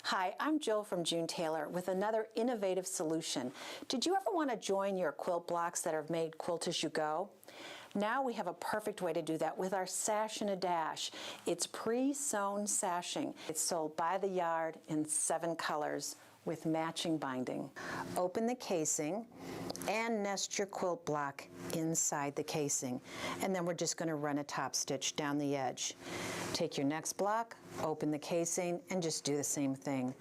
Hi, I'm Jill from June Taylor with another innovative solution. Did you ever want to join your quilt blocks that are made quilt as you go? Now we have a perfect way to do that with our Sash and a Dash. It's pre-sewn sashing. It's sold by the yard in 7 colors with matching binding. Open the casing and nest your quilt block inside the casing. And then we're just going to run a top stitch down the edge. Take your next block, open the casing, and just do the same thing.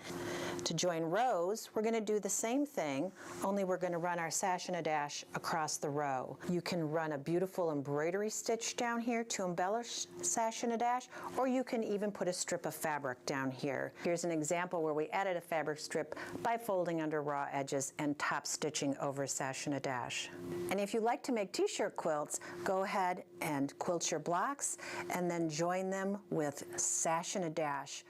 To join rows, we're going to do the same thing, only we're going to run our Sash and a Dash across the row. You can run a beautiful embroidery stitch down here to embellish Sash and a Dash, or you can even put a strip of fabric down here. Here's an example where we added a fabric strip by folding under raw edges and top stitching over Sash and a Dash. And if you like to make t-shirt quilts, go ahead and quilt your blocks and then join them with Sash and a Dash.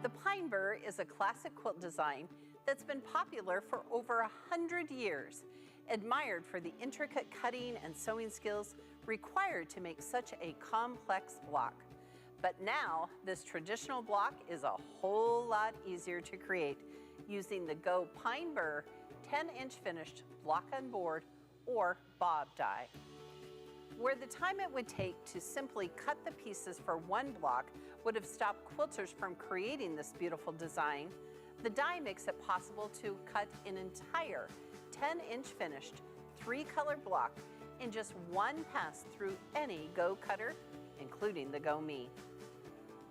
The pine burr is a classic quilt design that's been popular for over 100 years, admired for the intricate cutting and sewing skills required to make such a complex block. But now, this traditional block is a whole lot easier to create using the Go Pine Burr 10-inch finished block on board or bob die. Where the time it would take to simply cut the pieces for one block would have stopped quilters from creating this beautiful design, the die makes it possible to cut an entire 10-inch finished 3-color block in just one pass through any Go cutter, including the Go Me.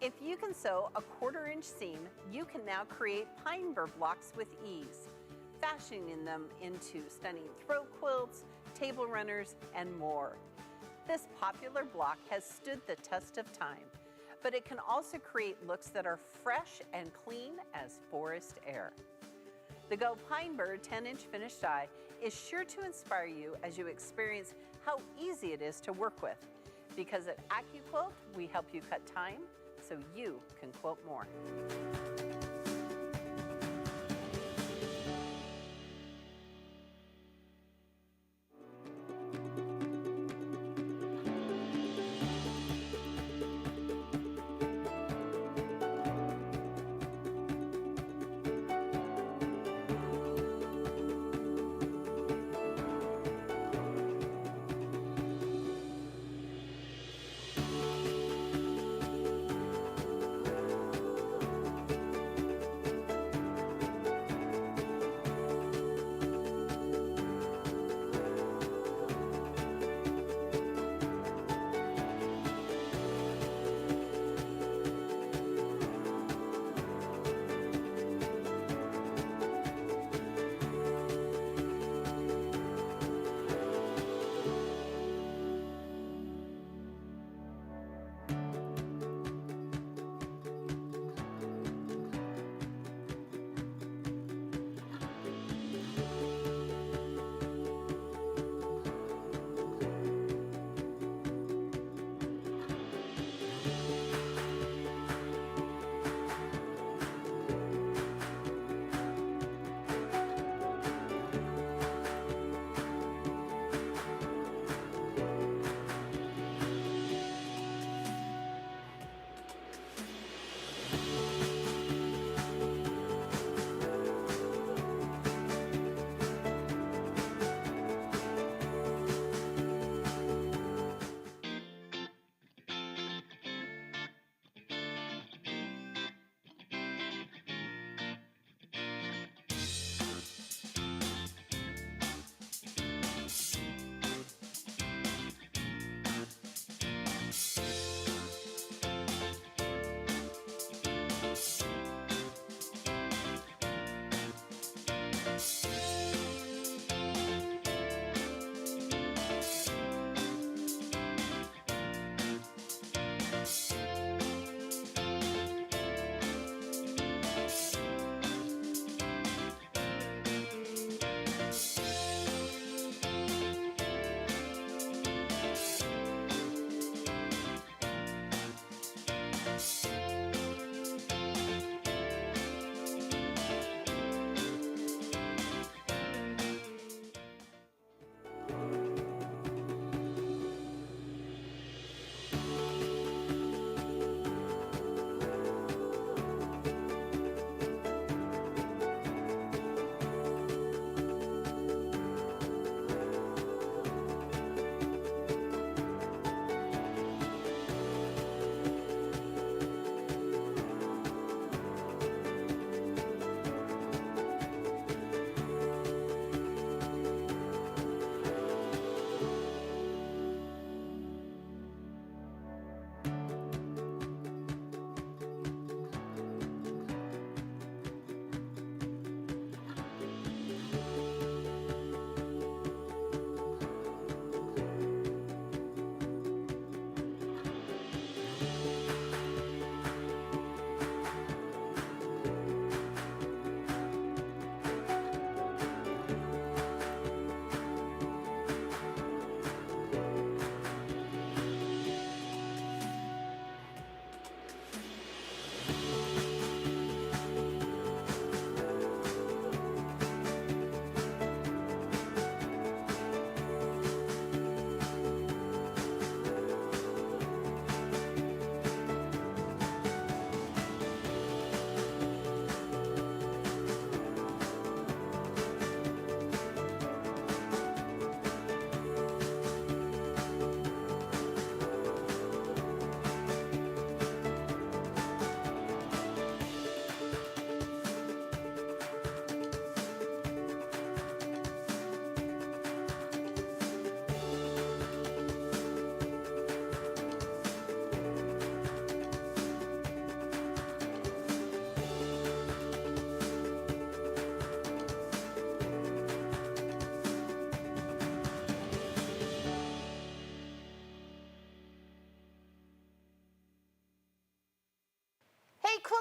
If you can sew a 1/4-inch seam, you can now create pine burr blocks with ease, fashioning them into stunning throat quilts, table runners, and more. This popular block has stood the test of time, but it can also create looks that are fresh and clean as forest air. The Go Pine Burr 10-inch finished die is sure to inspire you as you experience how easy it is to work with, because at AccuQuilt, we help you cut time so you can quilt more.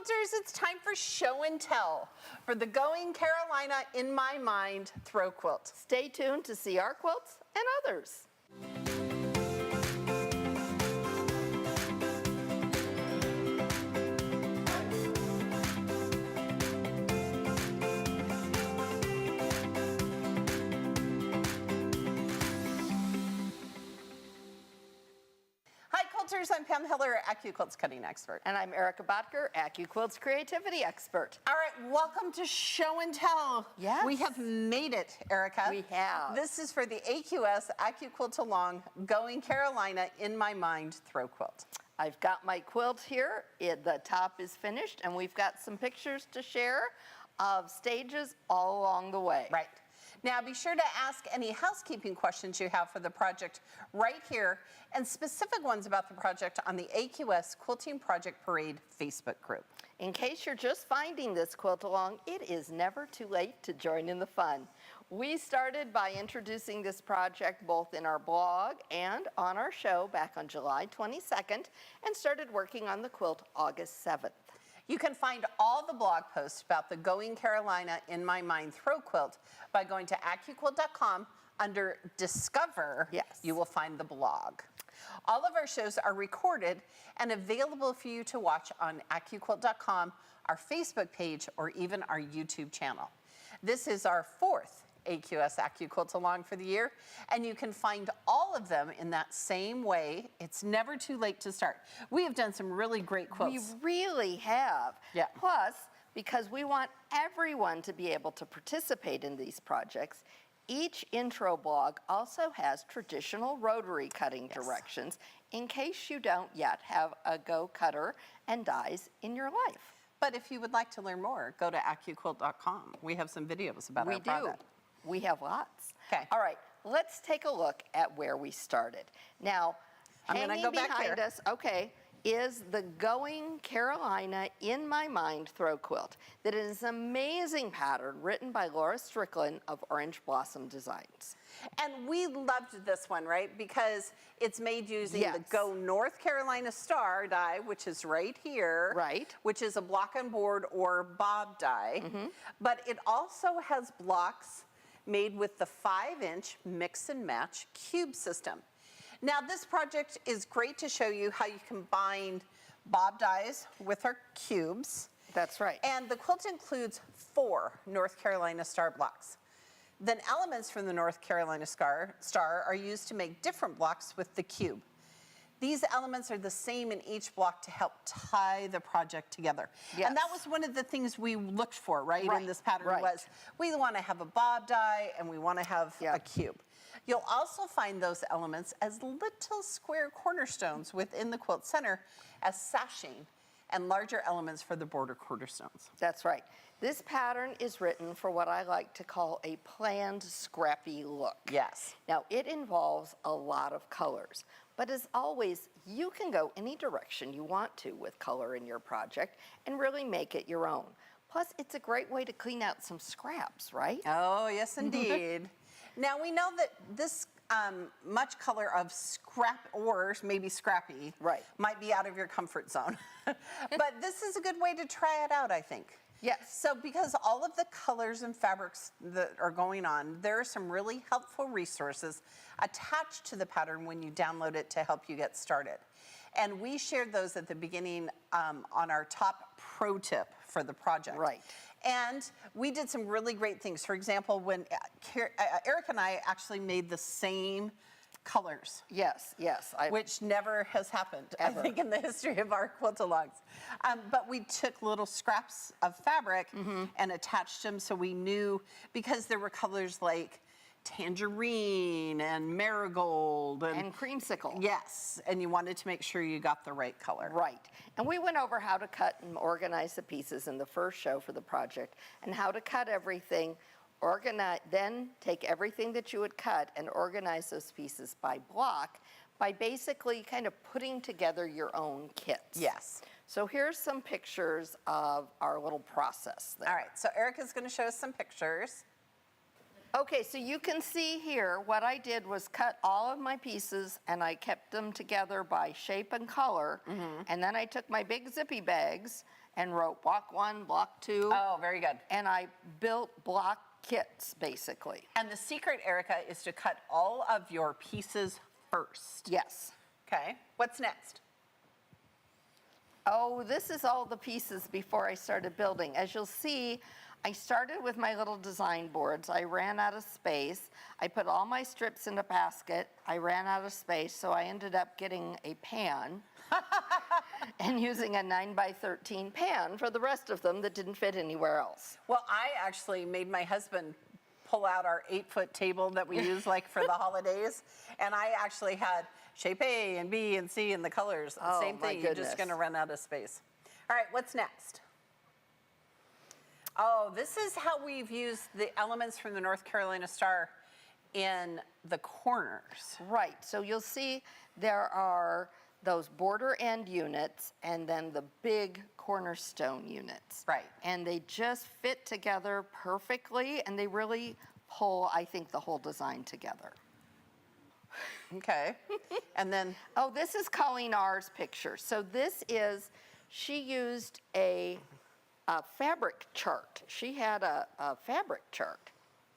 quilters, it's time for show and tell for the Going Carolina in My Mind throw quilt. Stay tuned to see our quilts and others. Hi quilters, I'm Pam Hiller, AccuQuilt's cutting expert. And I'm Erica Botker, AccuQuilt's creativity expert. All right, welcome to show and tell. Yes. We have made it, Erica. We have. This is for the AQS AccuQuilt-Along Going Carolina in My Mind throw quilt. I've got my quilt here. The top is finished, and we've got some pictures to share of stages all along the way. Right. Now be sure to ask any housekeeping questions you have for the project right here, and specific ones about the project on the AQS Quilting Project Parade Facebook group. In case you're just finding this quilt along, it is never too late to join in the fun. We started by introducing this project both in our blog and on our show back on July 22nd, and started working on the quilt August 7th. You can find all the blog posts about the Going Carolina in My Mind throw quilt by going to AccuQuilt.com. Under Discover, Yes. You will find the blog. All of our shows are recorded and available for you to watch on AccuQuilt.com, our Facebook page, or even our YouTube channel. This is our 4th AQS AccuQuilt-Along for the year, and you can find all of them in that same way. It's never too late to start. We have done some really great quilts. We really have. Yeah. Plus, because we want everyone to be able to participate in these projects, each intro blog also has traditional rotary cutting directions in case you don't yet have a go cutter and dies in your life. But if you would like to learn more, go to AccuQuilt.com. We have some videos about our product. We have lots. Okay. All right, let's take a look at where we started. Now, I'm gonna hanging go back behind here. us, okay, is the Going Carolina in My Mind throw quilt. That is an amazing pattern written by Laura Strickland of Orange Blossom Designs. And we loved this one, right? Because it's made using Yes. the Go North Carolina Star die, which is right here. Right. Which is a block and board or bob die. But it also has blocks made with the 5-inch mix and match cube system. Now this project is great to show you how you combine bob dies with our cubes. That's right. And the quilt includes 4 North Carolina Star blocks. Then elements from the North Carolina Star are used to make different blocks with the cube. These elements are the same in each block to help tie the project together. Yes. And that was one of the things we looked for, right, in this pattern right. was we want to have a bob die and we want to have a cube. You'll also find those elements as little square cornerstones within the quilt center as sashing and larger elements for the border cornerstones. That's right. This pattern is written for what I like to call a planned scrappy look. Yes. Now, it involves a lot of colors, but as always, you can go any direction you want to with color in your project and really make it your own. Plus, it's a great way to clean out some scraps, right? Oh, yes, indeed. Now, we know that this much color of scrap or maybe scrappy might be out of your comfort zone. But this is a good way to try it out, I think. Yes. So because all of the colors and fabrics that are going on, there are some really helpful resources attached to the pattern when you download it to help you get started. And we shared those at the beginning on our top pro tip for the project. Right. And we did some really great things. For example, when Eric and I actually made the same colors. Yes, yes. Which never has happened, Ever. I think, in the history of our quilt-alongs. But we took little scraps of fabric and attached them so we knew, because there were colors like tangerine and marigold. And creamsicle. Yes, and you wanted to make sure you got the right color. Right. And we went over how to cut and organize the pieces in the first show for the project, and how to cut everything, then take everything that you would cut and organize those pieces by block by basically kind of putting together your own kits. Yes. So here's some pictures of our little process there. All right, so Erica's going to show us some pictures. Okay, so you can see here what I did was cut all of my pieces and I kept them together by shape and color. And then I took my big zippy bags and wrote block 1, block 2. Oh, very good. And I built block kits, basically. And the secret, Erica, is to cut all of your pieces first. Yes. Okay, what's next? Oh, this is all the pieces before I started building. As you'll see, I started with my little design boards. I ran out of space. I put all my strips in a basket. I ran out of space, so I ended up getting a pan and using a 9x13 pan for the rest of them that didn't fit anywhere else. Well, I actually made my husband pull out our 8-foot table that we use like for the holidays, and I actually had shape A and B and C and the colors. Oh, Same my thing, you're just goodness. gonna run out of space. All right, what's next? Oh, this is how we've used the elements from the North Carolina Star in the corners. Right, so you'll see there are those border end units and then the big cornerstone units. Right. And they just fit together perfectly, and they really pull, I think, the whole design together. Okay, and then, Oh, this is Colleen R's picture. So this is, she used a fabric chart. She had a fabric chart.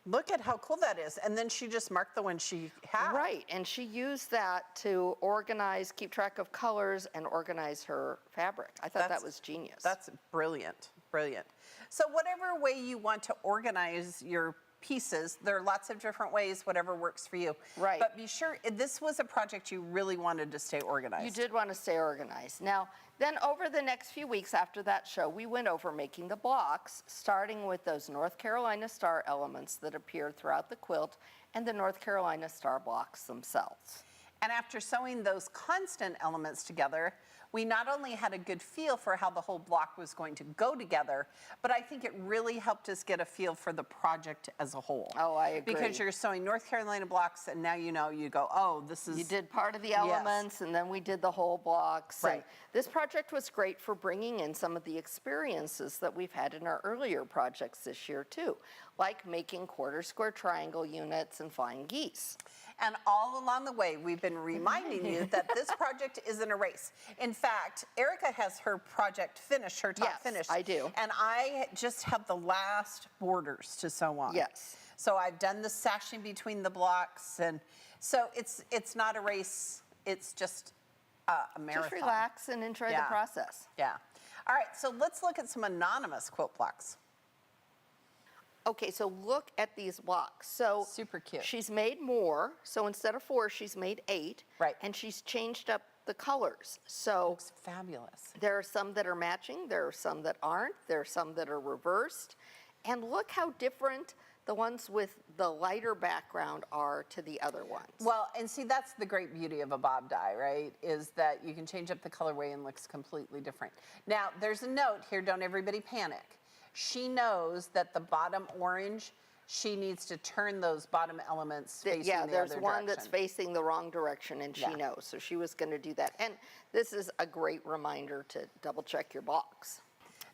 look at how cool that is. And then she just marked the one she had. Right, and she used that to organize, keep track of colors, and organize her fabric. I thought that was genius. That's brilliant, brilliant. So whatever way you want to organize your pieces, there are lots of different ways, whatever works for you. Right. But be sure, this was a project you really wanted to stay organized. You did want to stay organized. Now, then over the next few weeks after that show, we went over making the blocks, starting with those North Carolina Star elements that appeared throughout the quilt and the North Carolina Star blocks themselves. And after sewing those constant elements together, we not only had a good feel for how the whole block was going to go together, but I think it really helped us get a feel for the project as a whole. Oh, I agree. Because you're sewing North Carolina blocks, and now you know, you go, oh, this is... You did part of the elements, and then we did the whole blocks. Right. And this project was great for bringing in some of the experiences that we've had in our earlier projects this year, too, like making quarter square triangle units and flying geese. And all along the way, we've been reminding you that this project isn't a race. In fact, Erica has her project finished, her top Yes, finished. I do. And I just have the last borders to sew on. Yes. So I've done the sashing between the blocks. And so it's not a race, it's just a marathon. Just relax and enjoy the process. Yeah. All right, so let's look at some anonymous quilt blocks. Okay, so look at these blocks. So Super cute. she's made more. So instead of 4, she's made 8. Right. And she's changed up the colors. So Looks fabulous. there are some that are matching. There are some that aren't. There are some that are reversed. And look how different the ones with the lighter background are to the other ones. Well, and see, that's the great beauty of a bob dye, right? Is that you can change up the colorway and looks completely different. Now, there's a note here, don't everybody panic. She knows that the bottom orange, she needs to turn those bottom elements facing the other there's one direction. that's facing the wrong direction, and she knows. So she was going to do that. And this is a great reminder to double check your blocks.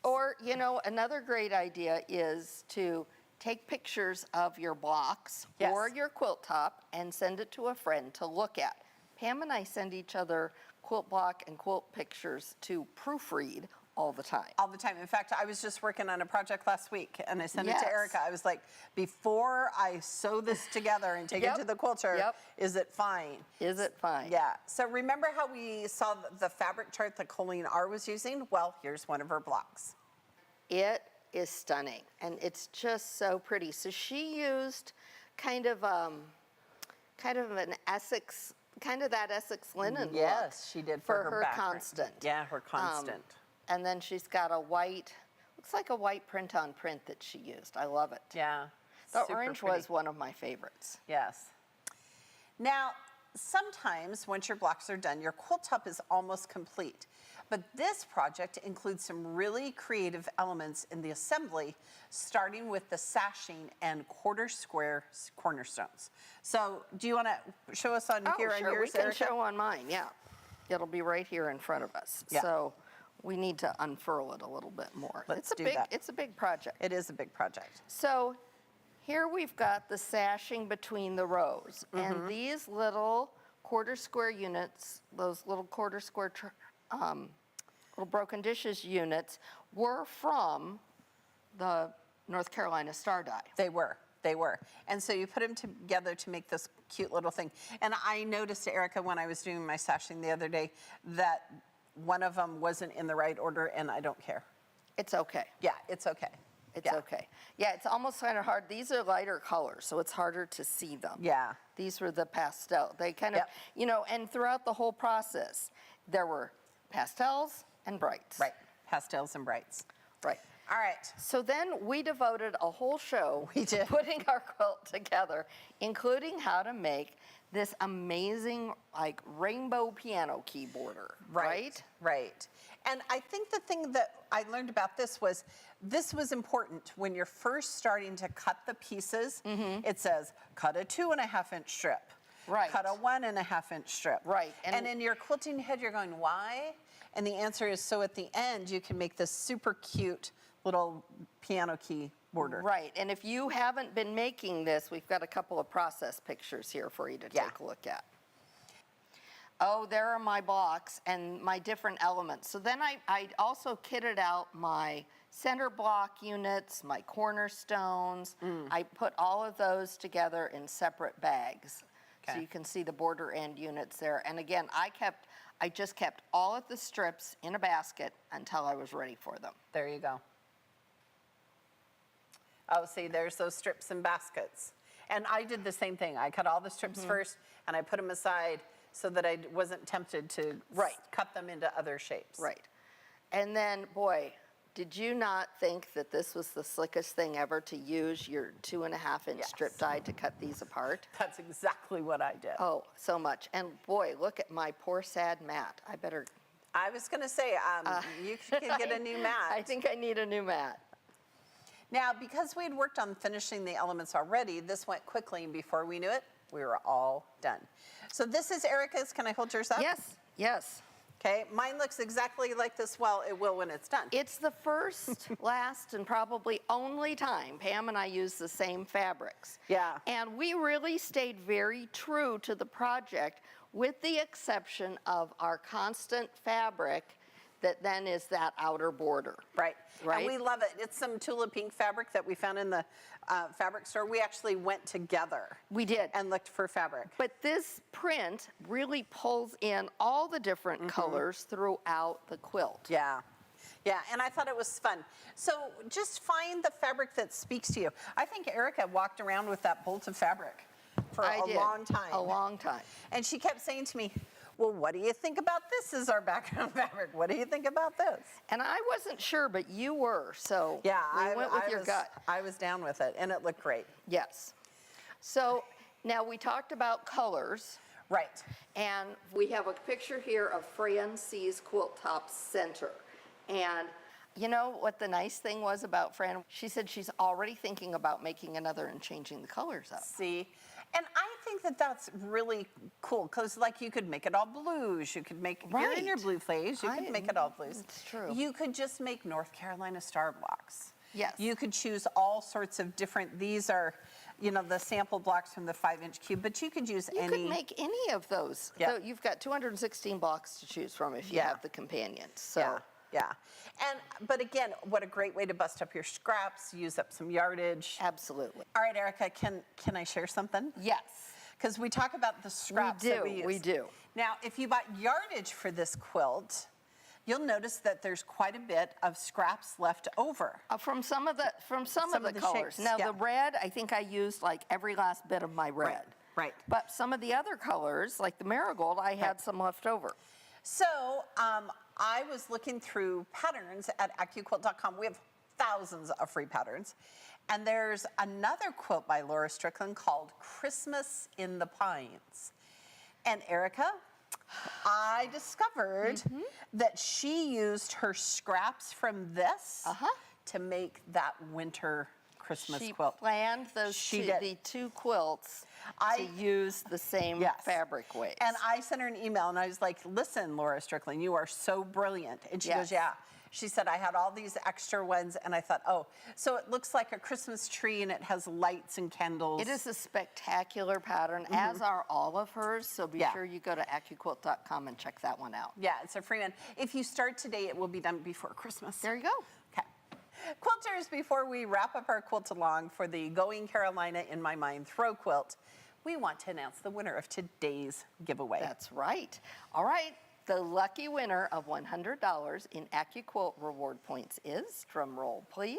Or, you know, another great idea is to take pictures of your blocks Yes. or your quilt top and send it to a friend to look at. Pam and I send each other quilt block and quilt pictures to proofread all the time. All the time. In fact, I was just working on a project last week, and I sent it Yes. to Erica. I was like, before I sew this together and take it to the quilter, is it fine? Is it fine? Yeah. So remember how we saw the fabric chart that Colleen R was using? Well, here's one of her blocks. It is stunning, and it's just so pretty. So she used kind of an Essex, kind of that Essex linen Yes, she did for her background. constant. Yeah, her constant. And then she's got a white, looks like a white print-on print that she used. I love it. Yeah. The super orange pretty. was one of my favorites. Yes. Now, sometimes once your blocks are done, your quilt top is almost complete. But this project includes some really creative elements in the assembly, starting with the sashing and quarter square cornerstones. So do you want to show us on here on sure, yours, we can Erica? show on mine, yeah. It'll be right here in front of us. Yeah. So we need to unfurl it a little bit more. Let's do big, that. It's a big project. It is a big project. So here we've got the sashing between the rows. And these little quarter square units, those little quarter square little broken dishes units, were from the North Carolina star dye. They were. They were. And so you put them together to make this cute little thing. And I noticed, Erica, when I was doing my sashing the other day, that one of them wasn't in the right order, and I don't care. It's okay. Yeah, it's okay. It's okay. Yeah, it's almost kind of hard. These are lighter colors, so it's harder to see them. Yeah. These were the pastel. They kind of, Yep. you know, and throughout the whole process, there were pastels and brights. Right. Pastels and brights. Right. All right. So then we devoted a whole show We did. putting our quilt together, including how to make this amazing, like, rainbow piano keyboarder, right? Right. And I think the thing that I learned about this was important when you're first starting to cut the pieces. It says, cut a 2.5-inch strip. Right. Cut a 1.5-inch strip. Right. And in your quilting head, you're going, why? And the answer is, so at the end, you can make this super cute little piano key border. Right, and if you haven't been making this, we've got a couple of process pictures here for you to take a look at. Oh, there are my blocks and my different elements. So then I also kitted out my center block units, my cornerstones. I put all of those together in separate bags. So Okay. you can see the border end units there. And again, I just kept all of the strips in a basket until I was ready for them. There you go. Oh, see, there's those strips and baskets. And I did the same thing. I cut all the strips first, and I put them aside so that I wasn't tempted to cut them into other shapes. Right. And then, boy, did you not think that this was the slickest thing ever to use your 2.5-inch strip die to cut these apart? That's exactly what I did. Oh, so much. And boy, look at my poor sad mat. I better... I was going to say, you could get a new mat. I think I need a new mat. Now, because we had worked on finishing the elements already, this went quickly, and before we knew it, we were all done. So this is Erica's. Can I hold yours up? Yes, yes. Okay, mine looks exactly like this. Well, it will when it's done. It's the first, last, and probably only time Pam and I use the same fabrics. Yeah. And we really stayed very true to the project, with the exception of our constant fabric that then is that outer border. Right. Right? And we love it. It's some Tula Pink fabric that we found in the fabric store. We actually went together. We did. And looked for fabric. But this print really pulls in all the different colors throughout the quilt. Yeah. Yeah, and I thought it was fun. So just find the fabric that speaks to you. I think Erica walked around with that bolt of fabric for a long time. A long time. And she kept saying to me, well, what do you think about this as our background fabric? What do you think about this? And I wasn't sure, but you were, so Yeah, we went with your gut. I was down with it, and it looked great. Yes. So now we talked about colors. Right. And we have a picture here of Fran C's Quilt Top Center. And you know what the nice thing was about Fran? She said she's already thinking about making another and changing the colors up. See? And I think that that's really cool, because like you could make it all blues. You could make, you're in your blue phase, you could make it all blues. It's true. You could just make North Carolina star blocks. Yes. You could choose all sorts of different, these are, you know, the sample blocks from the 5-inch cube, but you could use You any. could make any of those. Yeah. So you've got 216 blocks to choose from if you have the companions. So. Yeah, yeah. But again, what a great way to bust up your scraps, use up some yardage. Absolutely. All right, Erica, can I share something? Yes. Because we talk about the scraps that we use. We do. Now, if you bought yardage for this quilt, you'll notice that there's quite a bit of scraps left over. From some of the colors. shapes, Now yeah. the red, I think I used like every last bit of my red. Right. But some of the other colors, like the marigold, I had some left over. So I was looking through patterns at AccuQuilt.com. We have thousands of free patterns. And there's another quilt by Laura Strickland called Christmas in the Pines. And Erica, I discovered that she used her scraps from this to make that winter Christmas quilt. She planned those the two quilts to use the same fabric ways. And I sent her an email and I was like, listen, Laura Strickland, you are so brilliant. And she goes, yeah. She said, I had all these extra ones and I thought, oh, so it looks like a Christmas tree and it has lights and candles. It is a spectacular pattern, as are all of hers. So be sure you go to AccuQuilt.com and check that one out. Yeah, it's a free one. If you start today, it will be done before Christmas. There you go. Quilters, before we wrap up our quilt-along for the Going Carolina in My Mind throw quilt, we want to announce the winner of today's giveaway. That's right. All right, the lucky winner of $100 in AccuQuilt reward points is, drum roll please,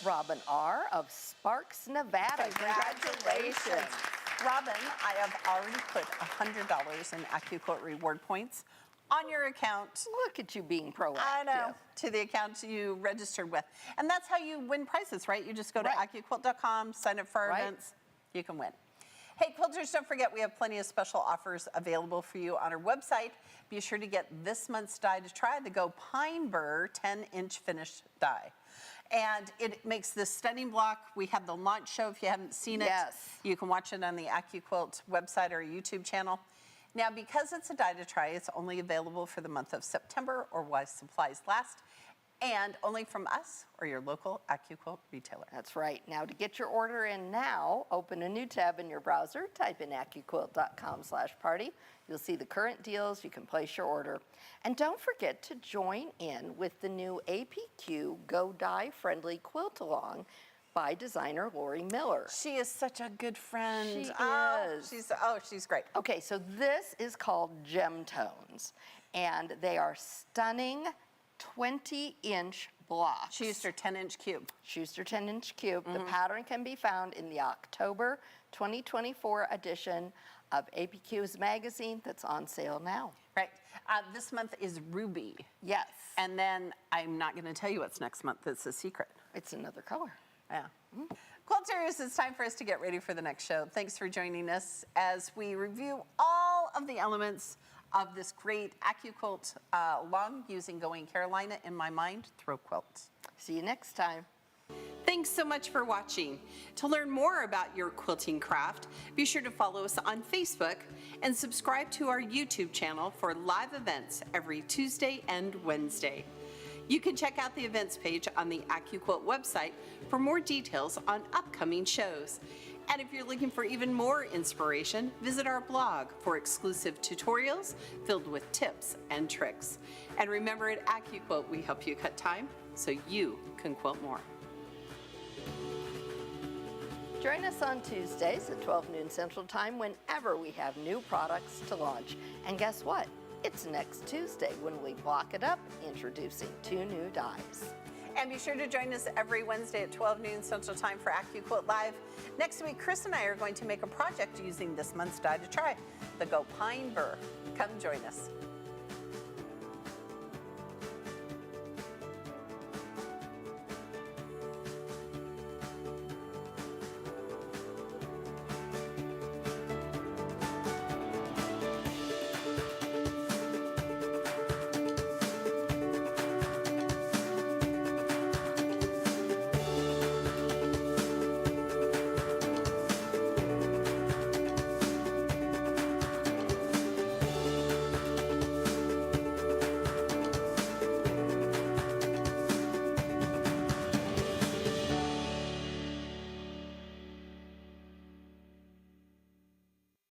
Robin R. of Sparks, Nevada. Congratulations. Robin, I have already put $100 in AccuQuilt reward points on your account. Look at you being proactive. I know, to the account you registered with. And that's how you win prizes, right? You just go to Right. AccuQuilt.com, sign up for our Right. events, you can win. Hey, quilters, don't forget we have plenty of special offers available for you on our website. Be sure to get this month's die to try, the Go Pine Burr 10-inch finished die. And it makes this stunning block. We have the launch show. If you haven't seen it, Yes. you can watch it on the AccuQuilt website or YouTube channel. Now, because it's a die to try, it's only available for the month of September or while supplies last, and only from us or your local AccuQuilt retailer. That's right. Now, to get your order in now, open a new tab in your browser, type in AccuQuilt.com/party. You'll see the current deals. You can place your order. And don't forget to join in with the new APQ Go Die Friendly Quilt-Along by designer Lori Miller. She is such a good friend. She is. She's great. Okay, so this is called Gem Tones, and they are stunning 20-inch blocks. She used her 10-inch cube. Schuster 10-inch cube. The pattern can be found in the October 2024 edition of APQ's magazine that's on sale now. Right. This month is Ruby. Yes. And then I'm not going to tell you what's next month. It's a secret. It's another color. Yeah. Quilters, it's time for us to get ready for the next show. Thanks for joining us as we review all of the elements of this great AccuQuilt-Along using Going Carolina in My Mind throw quilt. See you next time. Thanks so much for watching. To learn more about your quilting craft, be sure to follow us on Facebook and subscribe to our YouTube channel for live events every Tuesday and Wednesday. You can check out the events page on the AccuQuilt website for more details on upcoming shows. And if you're looking for even more inspiration, visit our blog for exclusive tutorials filled with tips and tricks. And remember, at AccuQuilt, we help you cut time so you can quilt more. Join us on Tuesdays at 12 noon Central Time whenever we have new products to launch. And guess what? It's next Tuesday when we block it up, introducing 2 new dies. And be sure to join us every Wednesday at 12 noon Central Time for AccuQuilt Live. Next week, Chris and I are going to make a project using this month's die to try, the Go Pine Burr. Come join us.